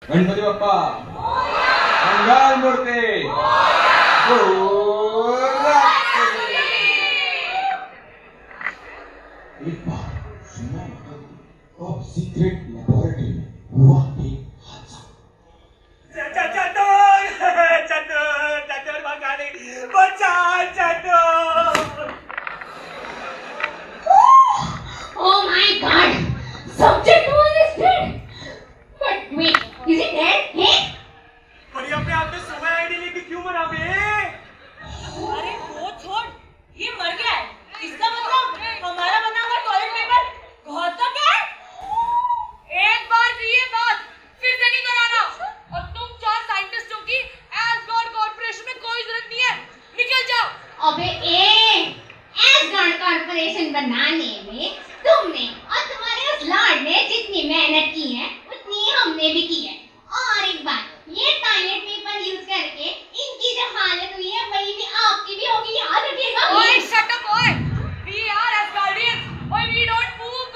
गणपती बाप्पा मंगल मूर्ते एक बार सुना top secret laboratory में हुआ एक हादसा। चतुर भगाने बचा चतुर। Oh my God! Subject one is dead. But wait, is it dead? Hey? और ये अपने आप में सुबह आईडी लेके क्यों मरा बे? अरे वो छोड़, ये मर गया है। इसका मतलब हमारा बना हुआ टॉयलेट पेपर घातक है। एक बार भी ये बात फिर से नहीं कराना। और तुम चार साइंटिस्टों की एसगार्ड कॉर्पोरेशन में कोई जरूरत नहीं है। निकल जाओ। अबे एसगार्ड कॉर्पोरेशन बनाने में तुमने और तुम्हारे उस लॉर्ड ने जितनी मेहनत की है उतनी हमने भी की है। और एक बात, ये टॉयलेट पेपर यूज करके इनकी जो हालत हुई है वही भी आपकी भी होगी, याद रखिएगा। ओए शट अप ओए। We are Asgardians और we don't poop।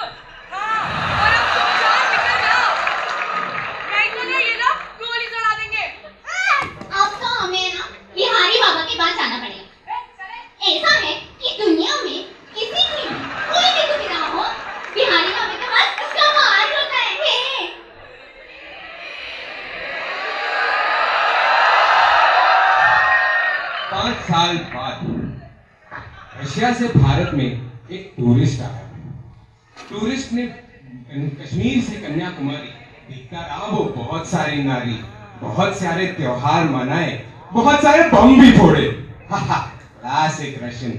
हाँ, और अब तुम चार निकल जाओ। नहीं तो ना ये लोग गोली चला देंगे। अब तो हमें ना बिहारी बाबा के पास जाना पड़ेगा। ऐसा है कि दुनिया में किसी की कोई भी दुविधा हो, बिहारी बाबा के पास उसका मार्ग होता है। 5 साल बाद रशिया से भारत में एक टूरिस्ट आया। टूरिस्ट ने कश्मीर से कन्याकुमारी देखता रहा वो बहुत सारी नारी, बहुत सारे त्योहार मनाए, बहुत सारे बम भी फोड़े। Classic Russian.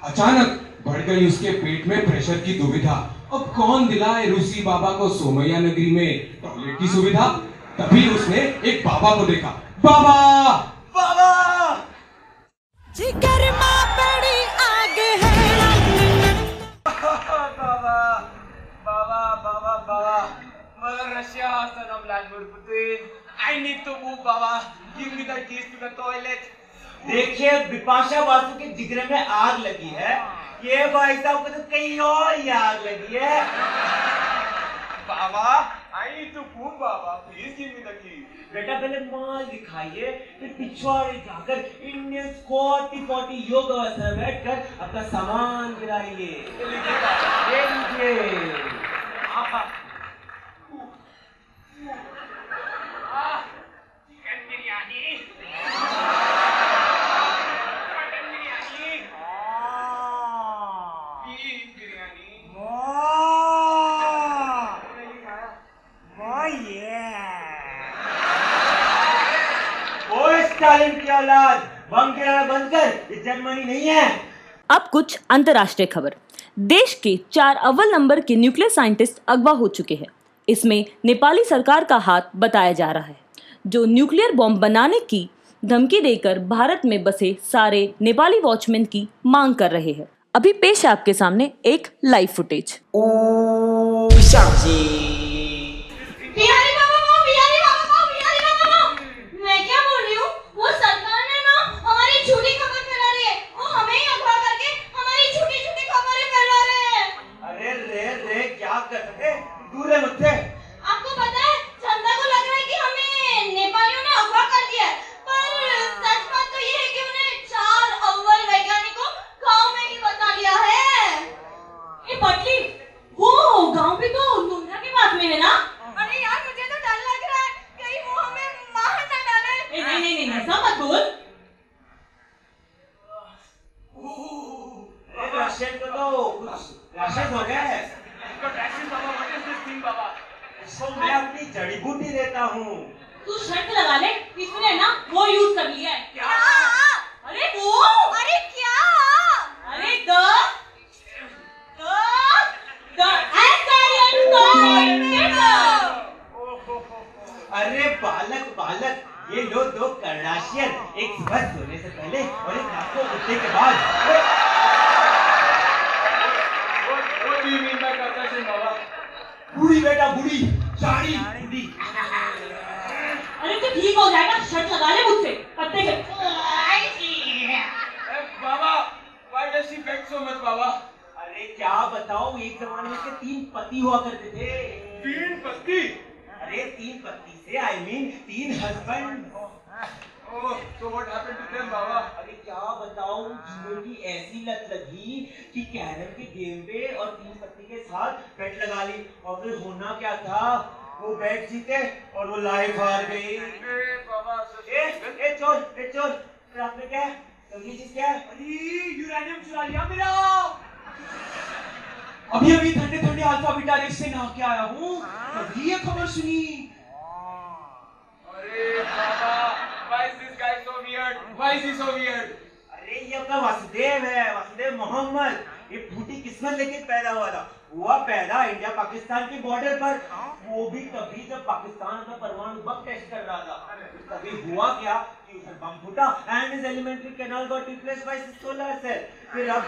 अचानक बढ़ गई उसके पेट में प्रेशर की दुविधा। अब कौन दिलाए रूसी बाबा को सोमैया नगरी में टॉयलेट की सुविधा। तभी उसने एक बाबा को देखा। बाबा बाबा जिगर मां बड़ी आग है। बाबा बाबा बाबा बाबा मला रशिया असताना Vladimir Putin I need to move Baba give me the keys to the toilet। देखिए बिपाशा बासु के जिगरे में आग लगी है, ये भाई साहब को तो कहीं और ही आग लगी है। बाबा I need to move Baba please give me the keys। बेटा पहले माल दिखाइए, फिर पिछवाड़े जाकर इंडियन स्क्वाट 40 योग अवस्था में बैठकर अपना सामान गिराइए। ये लीजिए। Chicken biryani mutton biryani beef biryani ओए स्टालिन की औलाद, बम गिराना बंद कर, ये जर्मनी नहीं है। अब कुछ अंतर्राष्ट्रीय खबर। देश के 4 अव्वल नंबर के न्यूक्लियर साइंटिस्ट अगवा हो चुके हैं। इसमें नेपाली सरकार का हाथ बताया जा रहा है, जो न्यूक्लियर बॉम्ब बनाने की धमकी देकर भारत में बसे सारे नेपाली वॉचमैन की मांग कर रहे हैं। अभी पेश है आपके सामने एक लाइव फुटेज। बिहारी बाबा मैं क्या बोल रही हूँ, वो सरकार ने ना हमारी झूठी खबर फैला रही है। वो हमें ही अगवा करके हमारी झूठी झूठी खबरें फैला रहे हैं। अरे रे क्या कर सके, दूर है मुझसे। आपको पता है जनता को लग रहा है कि हमें नेपालियों ने अगवा कर दिया है, पर सच बात तो ये है कि उन्हें 4 अव्वल वैज्ञानिकों गांव में ही बसा लिया है। ये पटली वो गांव भी तो लुंडा के पास में है ना। अरे यार मुझे तो डर लग रहा है कहीं वो हमें मार ना डाले। नहीं ऐसा मत बोल। राशन को तो कुछ राशन हो गया है। इसको dragon Baba what is this thing बाबा। इसको मैं अपनी जड़ी बूटी देता हूँ। तू शर्त लगा ले, इसने ना वो यूज कर लिया है। क्या अरे वो अरे क्या अरे द Asgardian अरे बालक ये लो 2 कर्डाशियन, एक सुबह सोने से पहले और एक रात को उठने के बाद। what do you mean by Kardashian बाबा। बूढ़ी बेटा बूढ़ी साड़ी बूढ़ी। अरे तो ठीक हो जाएगा, शर्त लगा ले मुझसे। पत्ते के बाबा why does she beg so much बाबा। अरे क्या बताऊं, एक जमाने में 3 पति हुआ करते थे। 3 पति। अरे अरे 3 पत्नी से I mean 3 husband. Oh, so what happened to them, बाबा? अरे क्या बताऊं, जुए की ऐसी लत लगी कि कैरम के गेम पे और 3 पत्नी के साथ बेट लगा ली और फिर होना क्या था, वो बेट जीते और वो लाइफ हार गई। बाबा, ए चोर, फिर आपने क्या है? तो ये चीज क्या है? अरे यूरेनियम चुरा लिया मेरा। अभी ठंडे अल्फा बीटा रेस से नहा के आया हूँ, तभी ये खबर सुनी। अरे बाबा, why is this guy so weird? Why is he so weird? अरे ये अपना वासुदेव है, वासुदेव मोहम्मद। ये फूटी किस्मत लेके पैदा हुआ था। हुआ पैदा इंडिया पाकिस्तान के बॉर्डर पर, वो भी तभी जब पाकिस्तान अपना परमाणु बम टेस्ट कर रहा था। तभी हुआ क्या कि उसे बम फूटा and his elementary canal got replaced by solar cell। फिर अब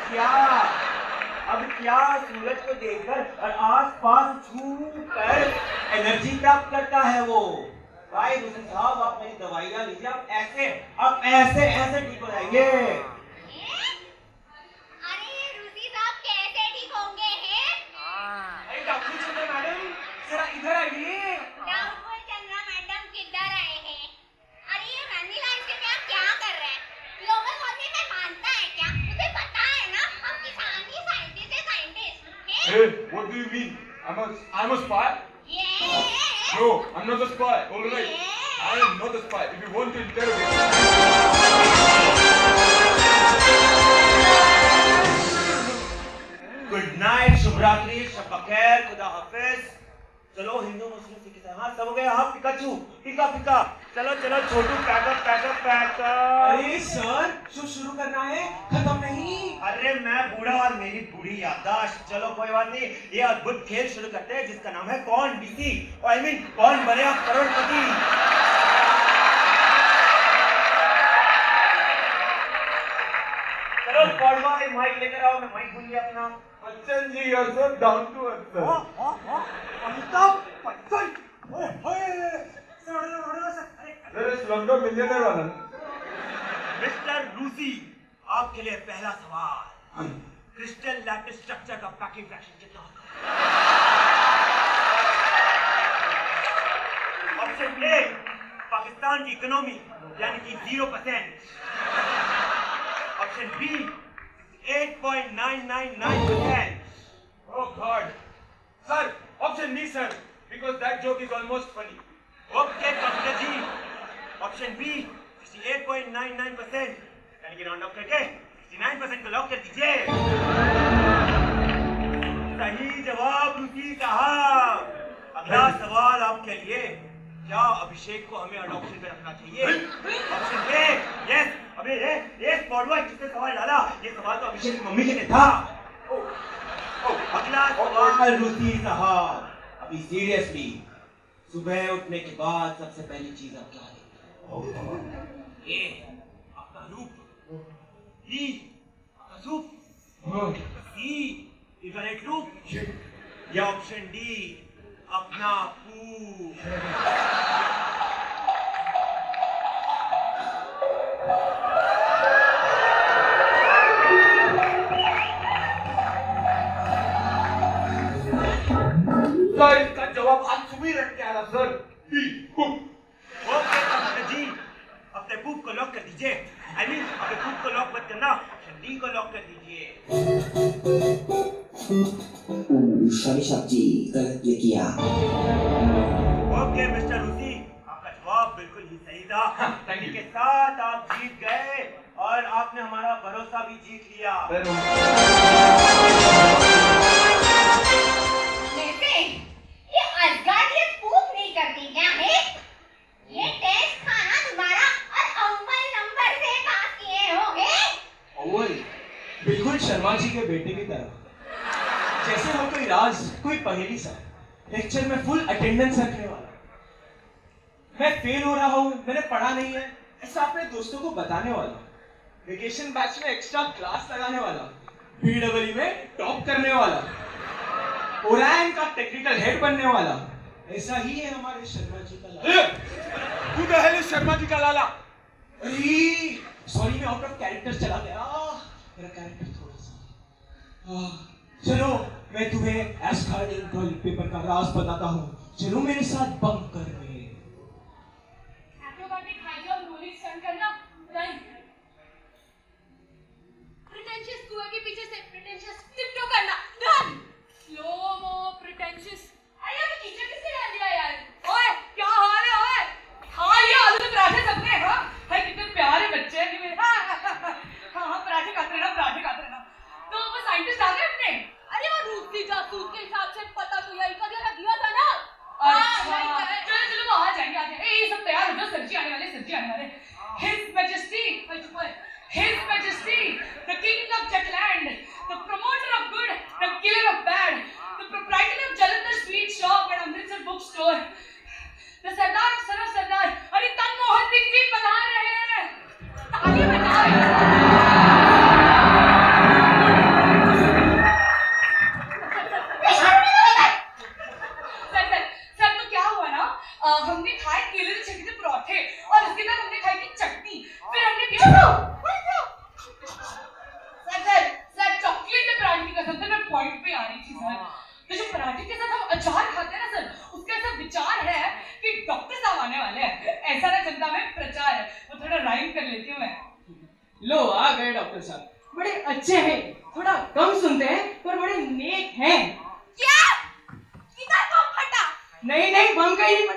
क्या सूरज को देखकर और आसपास छू कर एनर्जी प्राप्त करता है वो। भाई हुसैन साहब, आप मेरी दवाइयाँ लीजिए, आप ऐसे ठीक हो जाएंगे। अरे रूसी साहब कैसे ठीक होंगे हैं? अरे डॉक्टर चंद्रा मैडम, जरा इधर आइए। डाउटफुल चंद्रा मैडम किधर आए हैं? अरे ये वैनिला आइसक्रीम आप क्या कर रहे हैं? ग्लोबल वार्मिंग में मानता है क्या? मुझे पता है ना, हम किसानी साइंटिस्ट हैं। Hey, what do you mean? I'm a spy? Yes. No, I'm not a spy. All right. I am not a spy. If you want to interrogate good night, शुभ रात्रि, शब बखैर, खुदा हाफिज। चलो हिंदू मुस्लिम सिख ईसाई, हाँ सब हो गया। हाँ पिकाचू, पिका चलो छोटू पैकअप। अरे सर, शो शुरू करना है, खत्म नहीं। अरे मैं बूढ़ा और मेरी बूढ़ी याददाश्त। चलो कोई बात नहीं, ये अद्भुत खेल शुरू करते हैं जिसका नाम है कौन बीसी, I mean कौन बनेगा करोड़पति। चलो पॉडवाई माइक लेकर आओ, मैं माइक भूल गया अपना। Bachchan ji, you're so down to earth, sir. Amitabh Bachchan, There is Slumdog Millionaire वाला। मिस्टर रूसी, आपके लिए पहला सवाल, क्रिस्टल लैटिस स्ट्रक्चर का पैकिंग फ्रैक्शन कितना होता है? ऑप्शन ए, पाकिस्तान की इकोनॉमी यानी कि 0%। Option B, 8.999%। Oh God. Sir, option B, sir. Because that joke is almost funny. Okay doctor ji, option B 68.99%, यानी कि राउंड ऑफ करके 69% को लॉक कर दीजिए। सही जवाब रूसी साहब। अगला सवाल आपके लिए, क्या अभिषेक को हमें अडॉप्शन पे रखना चाहिए? Option A, yes. अबे ये पॉडवा किसने सवाल डाला? ये सवाल तो अभिषेक की मम्मी के लिए था। अगला सवाल रूसी साहब, अभी सीरियसली, सुबह उठने के बाद सबसे पहली चीज आप क्या देखते? ए, आपका रूप, बी, आपका सूप, सी, इवेरेट रूप, या ऑप्शन डी, अपना पूप। सर, इसका जवाब आज सुबह रख के आ रहा सर। ओके डॉक्टर जी, अपने पूप को लॉक कर दीजिए। I mean, अपने पूप को लॉक मत करना, ऑप्शन डी को लॉक कर दीजिए। सॉरी साहब जी, गलत ये किया। ओके मिस्टर रूसी, आपका जवाब बिल्कुल ही सही था। इसी के साथ आप जीत गए और आपने हमारा भरोसा भी जीत लिया। वैसे ये असगार्डियत पूप नहीं करती क्या है? ये टेस्ट खाना तुम्हारा और अव्वल नंबर से पास किए होगे। अव्वल, बिल्कुल शर्मा जी के बेटे की तरह, जैसे वो कोई राज, कोई पहेली सा, लेक्चर में फुल अटेंडेंस रखने वाला। मैं फेल हो रहा हूँ, मैंने पढ़ा नहीं है, ऐसा अपने दोस्तों को बताने वाला। वेकेशन बैच में एक्स्ट्रा क्लास लगाने वाला, पीडब्ल्यू में टॉप करने वाला, ओरैन का टेक्निकल हेड बनने वाला। ऐसा ही है हमारे शर्मा जी का लाला। Who the hell is Sharma ji का लाला? अरे सॉरी, मैं आउट ऑफ कैरेक्टर चला गया, मेरा कैरेक्टर थोड़ा सा। चलो मैं तुम्हें एस्कार्डिंग टॉयलेट पेपर का राज बताता हूँ। चलो मेरे साथ बंकर में। Acrobatic high jump rolling stunt करना, रन। प्रिटेंशियस कुएं के पीछे से प्रिटेंशियस टिप्टो करना, रन। Slow mo pretentious. अरे ये टीचर किसने डाल दिया यार? ओए क्या हाल है ओए? हाँ ये आलू के पराठे सबने, हाँ हाय कितने प्यारे बच्चे हैं मेरे। हाँ पराठे खाते रहना। तो वो साइंटिस्ट आ गए अपने? अरे वो रूसी जासूस के हिसाब से पता तो यही का दिया था ना। अच्छा चलो वो आ जाएंगे। ये सब तैयार हो जाओ, सब्जी आने वाले। His Majesty, the King of Jutland, the promoter of good, the killer of bad, the proprietor of Jalandhar Sweet Shop and Amritsar Bookstore, the Sardar of Son of Sardar, अरे तन मोहन सिंह जी पधार रहे हैं। ताली बजाओ। सर तो क्या हुआ ना, हमने खाए केले से छके थे पराठे और उसके बाद हमने खाई थी चटनी, फिर हमने क्या सर चॉकलेट के पराठे की कसम से मैं पॉइंट पे आ रही थी सर। तो जो पराठे के साथ हम अचार खाते हैं ना सर, उसका ऐसा विचार है कि डॉक्टर साहब आने वाले हैं, ऐसा ना जनता में प्रचार है। तो थोड़ा राइम कर लेती हूँ मैं। लो आ गए डॉक्टर साहब, बड़े अच्छे हैं, थोड़ा कम सुनते हैं पर बड़े नेक हैं। क्या किधर बम फटा? नहीं बम का ही नहीं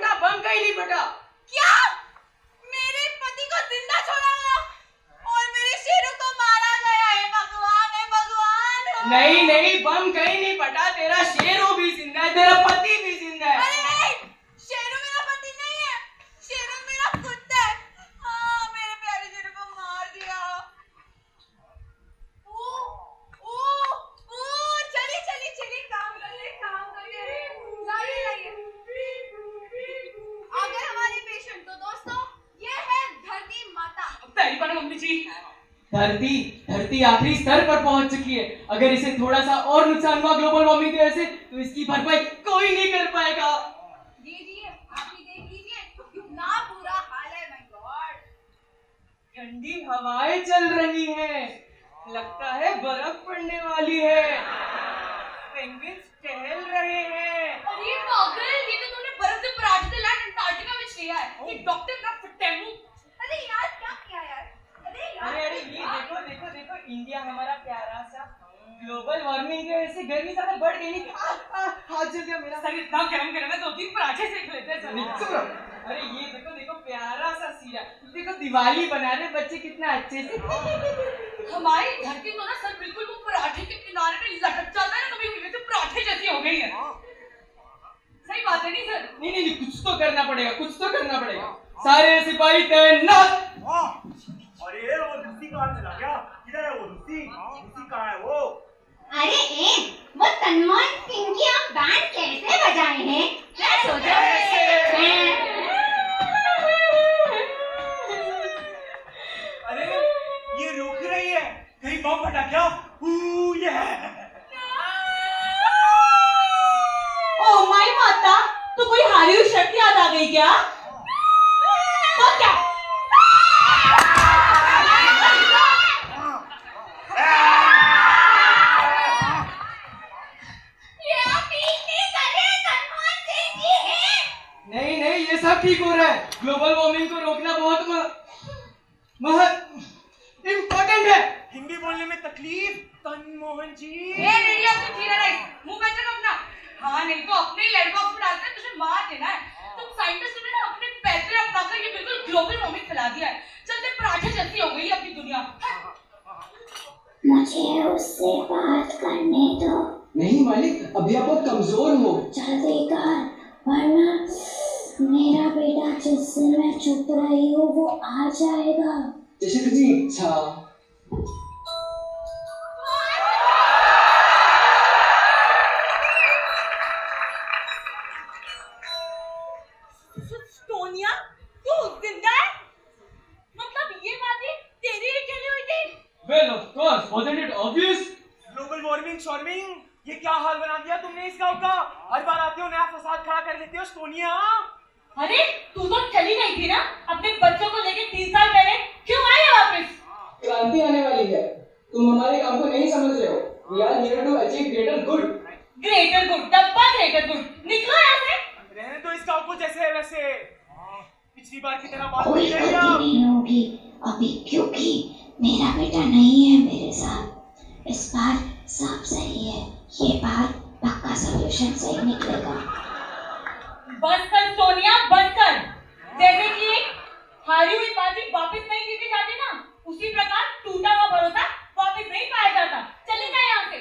फटा। क्या मेरे पति को जिंदा छोड़ा गया और मेरे शेरों को मारा गया है? भगवान नहीं बम कहीं नहीं फटा, तेरा शेरू भी जिंदा है, तेरा पति भी जिंदा है। अरे नहीं, शेरू मेरा पति नहीं है, शेरू मेरा कुत्ता है। हाँ मेरे प्यारे शेरू को मार दिया। चली काम कर ले। लाइए आ गए हमारे पेशेंट। तो दोस्तों ये है धरती माता। पहली बार मम्मी जी, धरती आखिरी स्तर पर पहुंच चुकी है। अगर इसे थोड़ा सा और नुकसान हुआ ग्लोबल वार्मिंग की वजह से तो इसकी भरपाई कोई नहीं कर पाएगा। दीजिए आप ही देख लीजिए कितना बुरा हाल है। माय गॉड, ठंडी हवाएं चल रही हैं, लगता है बर्फ पड़ने वाली है। पेंगुइन्स टहल रहे हैं। अरे पागल, ये तो तूने बर्फ से पराठे से लैंड अंटार्कटिका में लिया है। ये डॉक्टर का फटेमू। अरे यार क्या किया यार? अरे ये देखो इंडिया हमारा प्यारा सा। ग्लोबल वार्मिंग की वजह से गर्मी ज्यादा बढ़ गई। हाथ जल गया मेरा। सर इतना गरम है, 2-3 पराठे सेक लेते हैं सर। अरे ये देखो प्यारा सा सीरा। देखो दिवाली बना रहे बच्चे कितना अच्छे से। हमारी धरती तो ना सर बिल्कुल वो पराठे के किनारे पे लटक जाता है ना, कभी तो पराठे जैसी हो गई है। सही बात है नहीं सर? नहीं कुछ तो करना पड़ेगा। सारे सिपाही तैनात। अरे वो रूसी कहाँ चला गया? किधर है वो रूसी कहाँ है वो? अरे वो तन्मोहन सिंह की आप बैंड कैसे बजाए हैं? क्या सोच रहे हैं? अरे ये रुक रही है, कहीं बम फटा क्या? ओ माय माता, तो कोई हारी हुई शर्त याद आ गई क्या? तो क्या? नहीं ये सब ठीक हो रहा है। ग्लोबल वार्मिंग को रोकना बहुत इम्पोर्टेंट है। हिंदी बोलने में तकलीफ तनमोहन जी। मुंह पे रख अपना। हाँ नहीं तो अपने ही लेड बॉक्स में डालकर तुझे मार देना है। तुम साइंटिस्ट ने ना अपने पैसे अपनाकर ये बिल्कुल ग्लोबल वार्मिंग फैला दिया है। चलते पराठे जैसी हो गई अपनी दुनिया। मुझे उससे बात करने दो। नहीं मालिक, अभी आप बहुत कमजोर हो। जल्दी कर, वरना मेरा बेटा जिससे मैं चुप रही हूँ वो आ जाएगा। जैसे तुझी इच्छा। सोनिया तू जिंदा है? मतलब ये बातें तेरी ही खेली हुई थी? Well, of course, wasn't it obvious? Global warming ये क्या हाल बना दिया तुमने इस गांव का? हर बार आते हो नया फसाद खड़ा कर लेते हो सोनिया। अरे तू तो चली गई थी ना अपने बच्चों को लेके 3 साल पहले, क्यों आई वापस? क्रांति आने वाली है, तुम हमारे काम को नहीं समझ रहे हो। We are here to achieve greater good. Greater good, डब्बा ग्रेटर गुड। निकलो यहाँ से। बार की तरह बात कोई नहीं गलती करिए आप। नहीं होगी अभी, क्योंकि मेरा बेटा नहीं है मेरे साथ। इस बार सब सही है, ये बार पक्का सॉल्यूशन सही निकलेगा। बस कर सोनिया, बस कर। जैसे कि एक हारी हुई बाजी वापस नहीं जीती जाती ना, उसी प्रकार टूटा हुआ भरोसा वापस नहीं पाया जाता। चले जाए यहाँ से।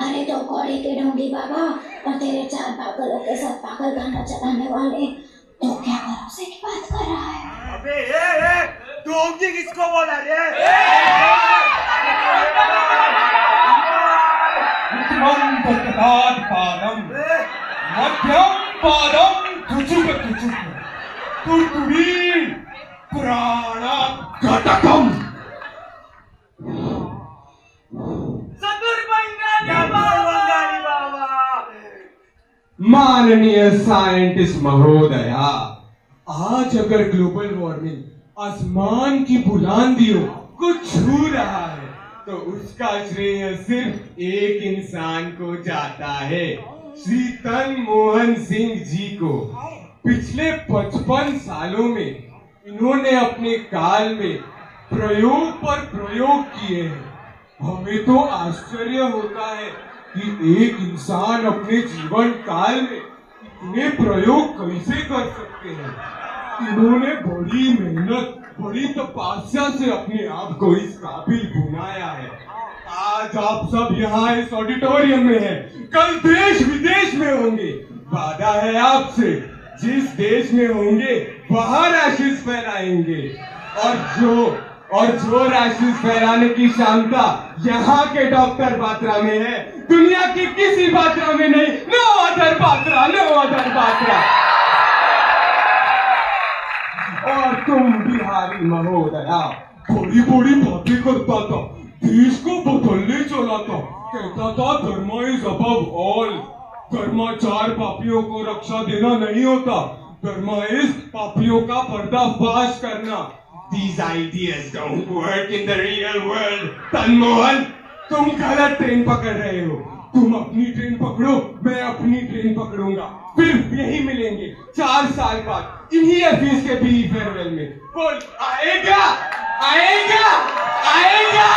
अरे तो कौड़ी के ढोंगी बाबा और तेरे 4 पागलों के साथ पागल गाना चलाने वाले, तो क्या भरोसे की बात कर रहा है? अबे ये डोंगी किसको बोला रे? उत्तमं तत्काल पादम मध्यम पादम तुचुक तुर्तुरी प्राणाघटकम। चतुर बंगाली बाबा। माननीय साइंटिस्ट महोदया, आज अगर ग्लोबल वार्मिंग आसमान की बुलंदियों को छू रहा है तो उसका श्रेय सिर्फ एक इंसान को जाता है, श्री तन मोहन सिंह जी को। पिछले 55 सालों में इन्होंने अपने काल में प्रयोग पर प्रयोग किए हैं। हमें तो आश्चर्य होता है कि एक इंसान अपने जीवन काल में इतने प्रयोग कैसे कर सकते हैं। इन्होंने बड़ी मेहनत, बड़ी तपस्या से अपने आप को इस काबिल बनाया है। आज आप सब यहाँ इस ऑडिटोरियम में हैं, कल देश विदेश में होंगे। वादा है आपसे, जिस देश में होंगे वहाँ रैशेस फैलाएंगे, और जो रैशेस फैलाने की क्षमता यहाँ के डॉक्टर बात्रा में है, दुनिया की किसी बात्रा में नहीं। No other Batra, no other Batra. और तुम बिहारी महोदया बड़ी बड़ी बातें करता था, देश को बदलने चला था, कहता था धर्म इज अबव ऑल। धर्म 4 पापियों को रक्षा देना नहीं होता, धर्म इज पापियों का पर्दाफाश करना। These ideas don't work in the real world. तनमोहन, तुम गलत ट्रेन पकड़ रहे हो। तुम अपनी ट्रेन पकड़ो, मैं अपनी ट्रेन पकड़ूंगा, फिर यही मिलेंगे 4 साल बाद इन्हीं ऑफिस के बी फेयरवेल में। बोल आएगा, आएगा, आएगा।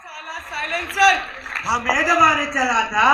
साला साइलेंसर। हमें दबाने चला था।